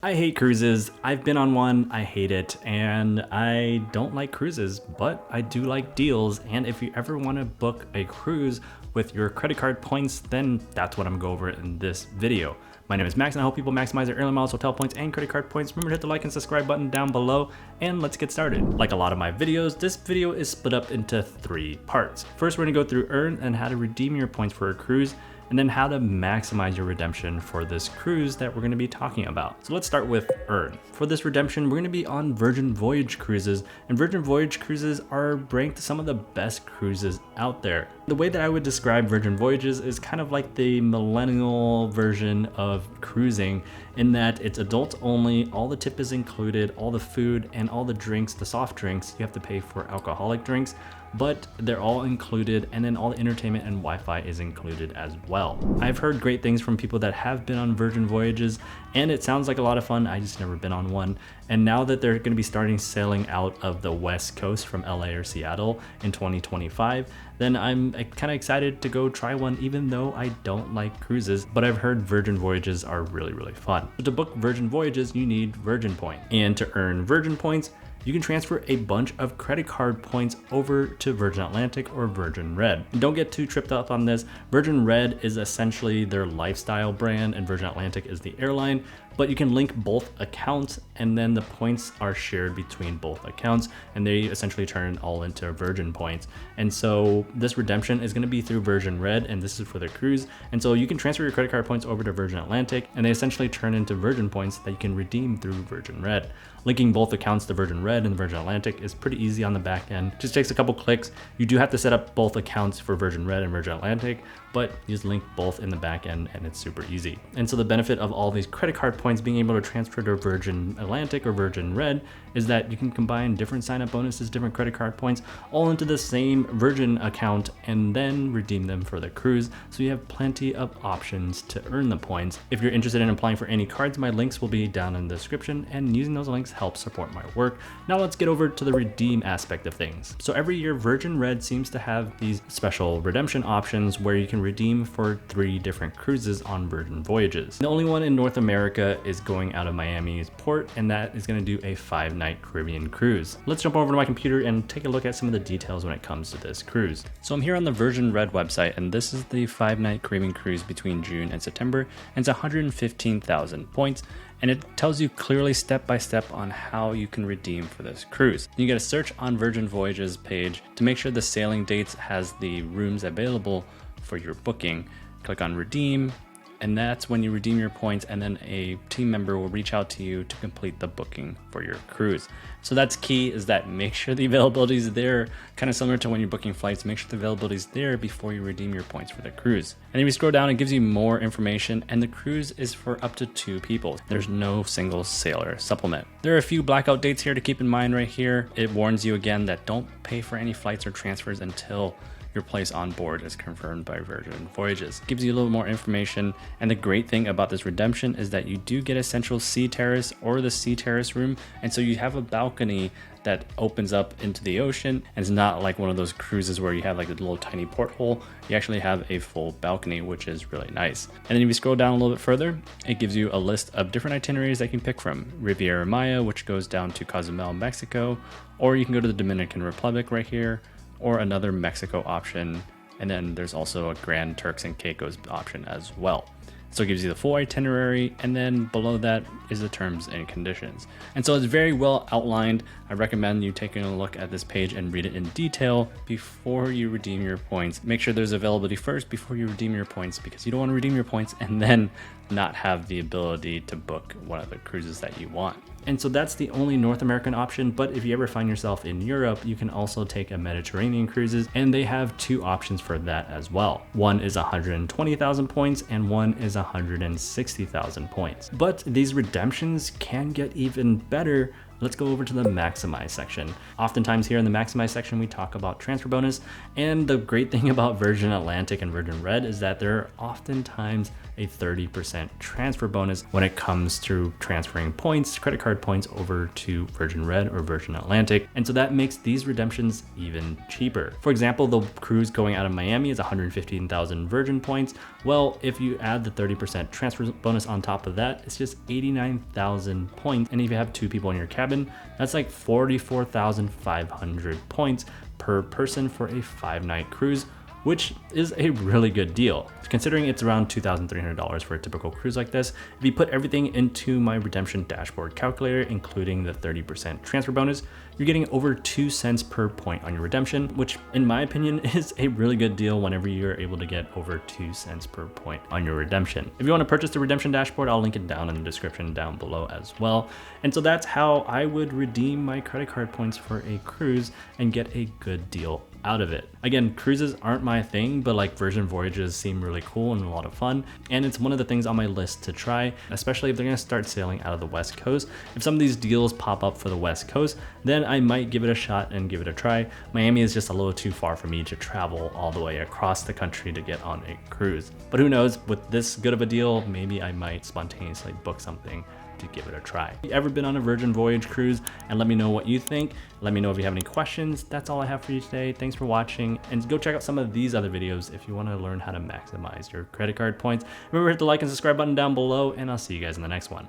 I hate cruises. I've been on one, I hate it, and I don't like cruises, but I do like deals. And if you ever want to book a cruise with your credit card points, then that's what I'm going to go over in this video. My name is Max and I help people maximize their airline miles, hotel points, and credit card points. Remember to hit the like and subscribe button down below, and let's get started. Like a lot of my videos, this video is split up into 3 parts. First, we're gonna go through earn and how to redeem your points for a cruise, and then how to maximize your redemption for this cruise that we're gonna be talking about. So let's start with earn. For this redemption, we're gonna be on Virgin Voyage Cruises, and Virgin Voyage Cruises are ranked some of the best cruises out there. The way that I would describe Virgin Voyages is kind of like the millennial version of cruising, in that it's adults only, all the tip is included, all the food and all the drinks, the soft drinks, you have to pay for alcoholic drinks, but they're all included, and then all the entertainment and Wi-Fi is included as well. I've heard great things from people that have been on Virgin Voyages, and it sounds like a lot of fun. I just never been on one. And now that they're going to be starting sailing out of the West Coast from LA or Seattle in 2025, then I'm kind of excited to go try one, even though I don't like cruises, but I've heard Virgin Voyages are really, really fun. So to book Virgin Voyages, you need Virgin Point. And to earn Virgin Points, you can transfer a bunch of credit card points over to Virgin Atlantic or Virgin Red. And don't get too tripped up on this. Virgin Red is essentially their lifestyle brand and Virgin Atlantic is the airline, but you can link both accounts and then the points are shared between both accounts and they essentially turn all into Virgin points. And so this redemption is going to be through Virgin Red, and this is for the cruise. And so you can transfer your credit card points over to Virgin Atlantic and they essentially turn into Virgin points that you can redeem through Virgin Red. Linking both accounts to Virgin Red and Virgin Atlantic is pretty easy on the back end. Just takes a couple clicks. You do have to set up both accounts for Virgin Red and Virgin Atlantic, but you just link both in the back end and it's super easy. And so the benefit of all these credit card points being able to transfer to Virgin Atlantic or Virgin Red is that you can combine different sign-up bonuses, different credit card points, all into the same Virgin account and then redeem them for the cruise. So you have plenty of options to earn the points. If you're interested in applying for any cards, my links will be down in the description, and using those links helps support my work. Now let's get over to the redeem aspect of things. So every year Virgin Red seems to have these special redemption options where you can redeem for 3 different cruises on Virgin Voyages. The only one in North America is going out of Miami's port, and that is going to do a 5-night Caribbean cruise. Let's jump over to my computer and take a look at some of the details when it comes to this cruise. So I'm here on the Virgin Red website, and this is the 5-night Caribbean cruise between June and September, and it's 115,000 points. And it tells you clearly step by step on how you can redeem for this cruise. You get a search on Virgin Voyages page to make sure the sailing dates has the rooms available for your booking. Click on redeem, and that's when you redeem your points, and then a team member will reach out to you to complete the booking for your cruise. So that's key, is that make sure the availability is there, kind of similar to when you're booking flights, make sure the availability is there before you redeem your points for the cruise. And if you scroll down, it gives you more information, and the cruise is for up to 2 people. There's no single sailor supplement. There are a few blackout dates here to keep in mind right here. It warns you again that don't pay for any flights or transfers until your place on board is confirmed by Virgin Voyages. Gives you a little more information, and the great thing about this redemption is that you do get a central sea terrace or the sea terrace room, and so you have a balcony that opens up into the ocean, and it's not like one of those cruises where you have like a little tiny porthole. You actually have a full balcony, which is really nice. And then if you scroll down a little bit further, it gives you a list of different itineraries that you can pick from. Riviera Maya, which goes down to Cozumel, Mexico, or you can go to the Dominican Republic right here, or another Mexico option, and then there's also a Grand Turks and Caicos option as well. So it gives you the full itinerary, and then below that is the terms and conditions. And so it's very well outlined. I recommend you taking a look at this page and read it in detail before you redeem your points. Make sure there's availability first before you redeem your points, because you don't want to redeem your points and then not have the ability to book one of the cruises that you want. And so that's the only North American option, but if you ever find yourself in Europe, you can also take a Mediterranean cruises, and they have 2 options for that as well. One is 120,000 points and one is 160,000 points. But these redemptions can get even better let's go over to the maximize section. Oftentimes here in the maximize section, we talk about transfer bonus. And the great thing about Virgin Atlantic and Virgin Red is that there are oftentimes a 30% transfer bonus when it comes to transferring points, credit card points over to Virgin Red or Virgin Atlantic. And so that makes these redemptions even cheaper. For example, the cruise going out of Miami is 115,000 Virgin points. Well, if you add the 30% transfer bonus on top of that, it's just 89,000 points. And if you have 2 people in your cabin, that's like 44,500 points per person for a 5-night cruise, which is a really good deal. Considering it's around $2,300 for a typical cruise like this, if you put everything into my redemption dashboard calculator, including the 30% transfer bonus, you're getting over 2 cents per point on your redemption, which in my opinion is a really good deal whenever you're able to get over 2 cents per point on your redemption. If you want to purchase the redemption dashboard, I'll link it down in the description down below as well. And so that's how I would redeem my credit card points for a cruise and get a good deal out of it. Again, cruises aren't my thing, but like Virgin voyages seem really cool and a lot of fun. And it's one of the things on my list to try, especially if they're gonna start sailing out of the West Coast. If some of these deals pop up for the West Coast, then I might give it a shot and give it a try. Miami is just a little too far for me to travel all the way across the country to get on a cruise. But who knows, with this good of a deal, maybe I might spontaneously book something to give it a try. Have you ever been on a Virgin Voyage cruise? And let me know what you think. Let me know if you have any questions. That's all I have for you today. Thanks for watching, and go check out some of these other videos if you want to learn how to maximize your credit card points. Remember, hit the like and subscribe button down below, and I'll see you guys in the next one.